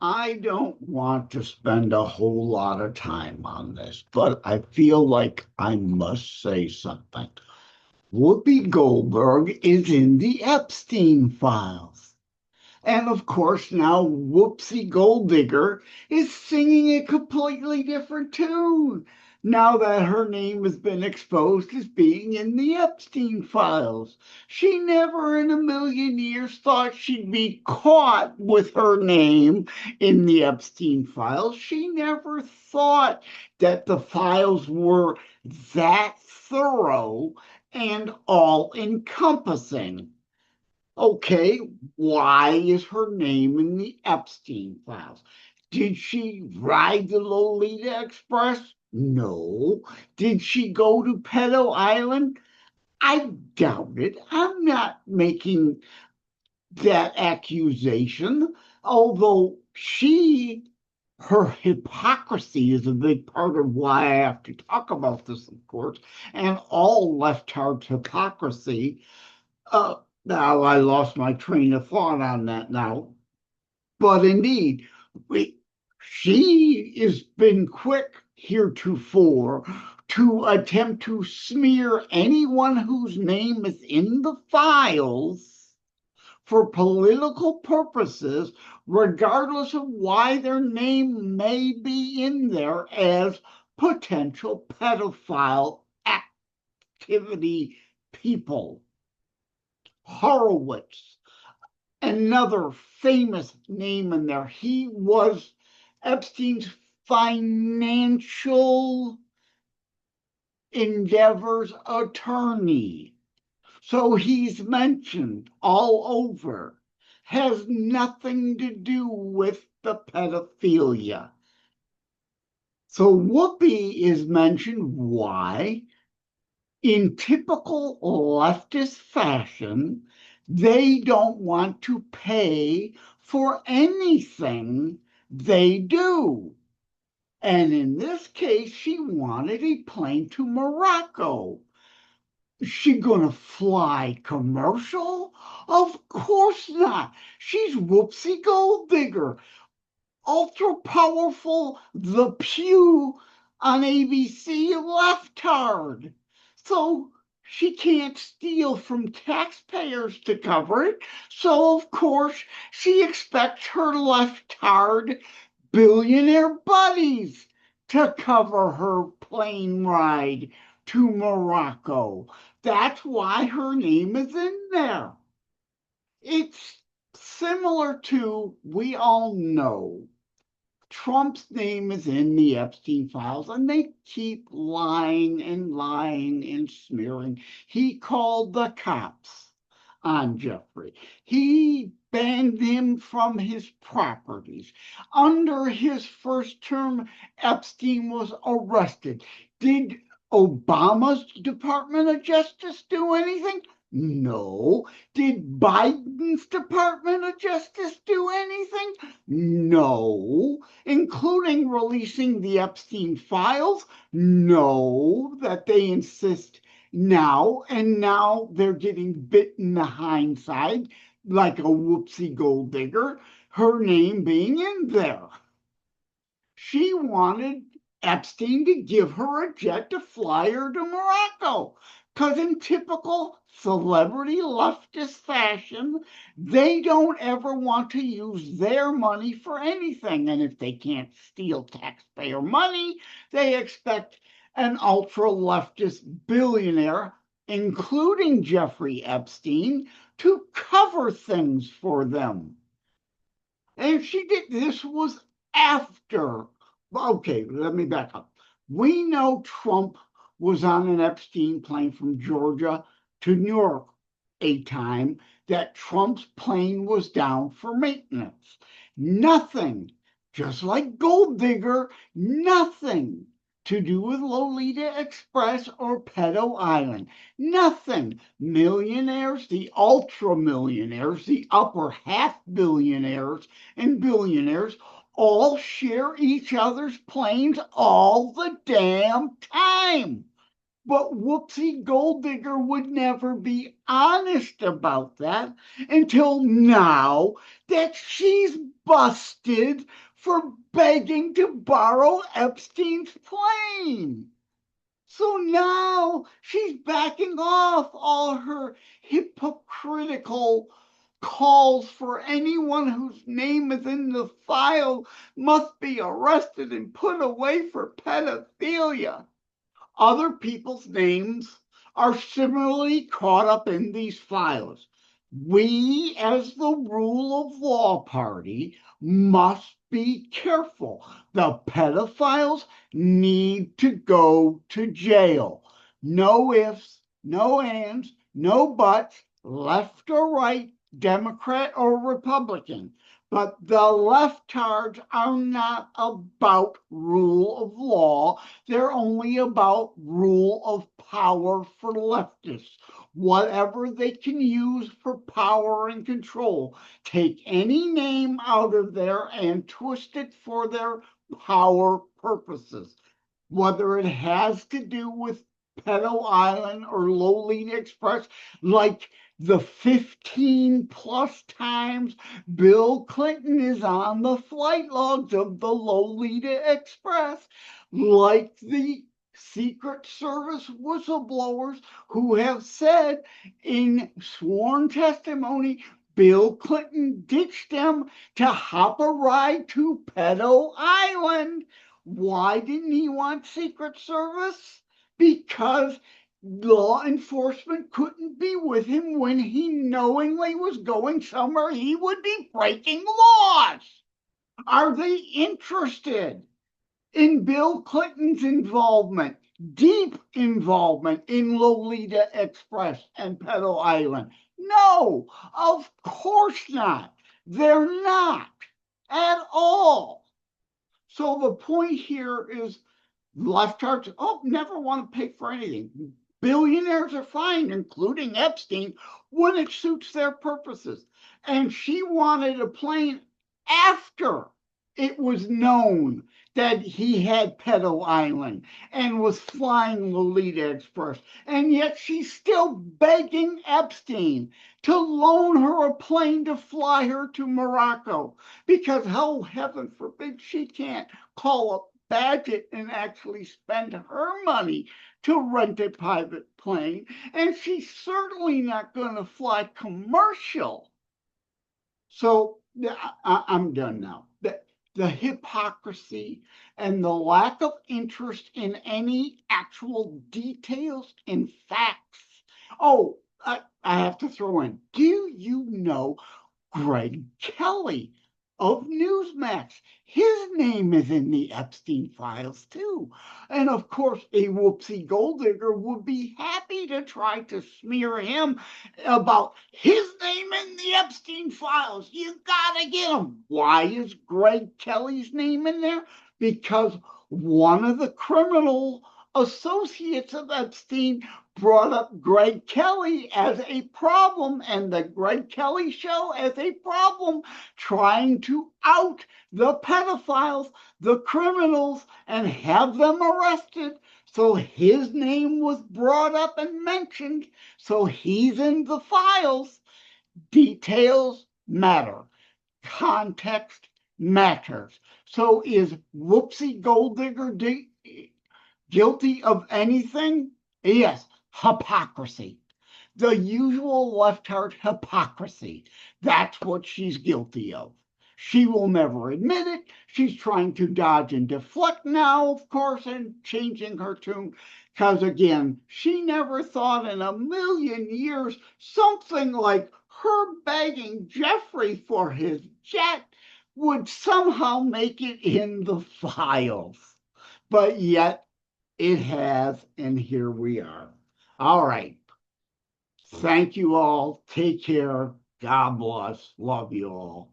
I don't want to spend a whole lot of time on this, but I feel like I must say something. Whoopi Goldberg is in the Epstein files. And of course, now Whoopsie Golddigger is singing a completely different tune now that her name has been exposed as being in the Epstein files. She never in a million years thought she'd be caught with her name in the Epstein files. She never thought that the files were that thorough and all encompassing. Okay, why is her name in the Epstein files? Did she ride the Lolita Express? No. Did she go to Pedo Island? I doubt it. I'm not making that accusation, although her hypocrisy is a big part of why I have to talk about this, of course, and all left-heart hypocrisy. Uh, Now I lost my train of thought on that now. But indeed, we, she has been quick heretofore to attempt to smear anyone whose name is in the files for political purposes, regardless of why their name may be in there as potential pedophile activity people. Horowitz, another famous name in there. He was Epstein's financial endeavors attorney. So he's mentioned all over. Has nothing to do with the pedophilia. So Whoopi is mentioned. Why? In typical leftist fashion, they don't want to pay for anything they do. And in this case, she wanted a plane to Morocco. Is she going to fly commercial? Of course not. She's Whoopsie Golddigger, ultra powerful, The Pew on ABC leftard. So she can't steal from taxpayers to cover it. So, of course, she expects her leftard billionaire buddies to cover her plane ride to Morocco. That's why her name is in there. It's similar to, we all know, Trump's name is in the Epstein files, and they keep lying and lying and smearing. He called the cops on Jeffrey. He banned him from his properties. Under his first term, Epstein was arrested. Did Obama's Department of Justice do anything? No. Did Biden's Department of Justice do anything? No. Including releasing the Epstein files? No, that they insist now, and now they're getting bit in the hindside like a Whoopsie Golddigger, her name being in there. She wanted Epstein to give her a jet to fly her to Morocco. Because in typical celebrity leftist fashion, they don't ever want to use their money for anything. And if they can't steal taxpayer money, they expect an ultra leftist billionaire, including Jeffrey Epstein, to cover things for them. And she did, this was after. Okay, let me back up. We know Trump was on an Epstein plane from Georgia to New York a time that Trump's plane was down for maintenance. Nothing, just like Golddigger, nothing to do with Lolita Express or Pedo Island. Nothing. Millionaires, the ultra millionaires, the upper half billionaires and billionaires all share each other's planes all the damn time. But Whoopsie Golddigger would never be honest about that until now that she's busted for begging to borrow Epstein's plane. So now she's backing off all her hypocritical calls for anyone whose name is in the file must be arrested and put away for pedophilia. Other people's names are similarly caught up in these files. We, as the rule of law party, must be careful. The pedophiles need to go to jail. No ifs, no ands, no buts, left or right, Democrat or Republican. But the leftards are not about rule of law. They're only about rule of power for leftists. Whatever they can use for power and control, take any name out of there and twist it for their power purposes. Whether it has to do with Pedo Island or Lolita Express, like the 15 plus times Bill Clinton is on the flight logs of the Lolita Express, like the Secret Service whistleblowers who have said in sworn testimony Bill Clinton ditched them to hop a ride to Pedo Island. Why didn't he want Secret Service? Because law enforcement couldn't be with him when he knowingly was going somewhere he would be breaking laws. Are they interested in Bill Clinton's involvement, deep involvement in Lolita Express and Pedo Island? No, of course not. They're not at all. So the point here is leftards, never want to pay for anything. Billionaires are fine, including Epstein, when it suits their purposes. And she wanted a plane after it was known that he had Pedo Island and was flying Lolita Express. And yet she's still begging Epstein to loan her a plane to fly her to Morocco because, oh, heaven forbid, she can't call up Badgett and actually spend her money to rent a private plane. And she's certainly not going to fly commercial. So I'm done now. The hypocrisy and the lack of interest in any actual details and facts. Oh, I have to throw in, do you know Greg Kelly of Newsmax? His name is in the Epstein files too. And of course, a Whoopsie Golddigger would be happy to try to smear him about his name in the Epstein files. You gotta get him. Why is Greg Kelly's name in there? Because one of the criminal associates of Epstein brought up Greg Kelly as a problem and the Greg Kelly show as a problem, trying to out the pedophiles, the criminals, and have them arrested. So his name was brought up and mentioned. So he's in the files. Details matter. Context matters. So is Whoopsie Golddigger guilty of anything? Yes, hypocrisy. The usual left-heart hypocrisy. That's what she's guilty of. She will never admit it. She's trying to dodge and deflect now, of course, and changing her tune. Because again, she never thought in a million years something like her begging Jeffrey for his jet would somehow make it in the files. But yet it has, and here we are. All right. Thank you all. Take care. God bless. Love you all.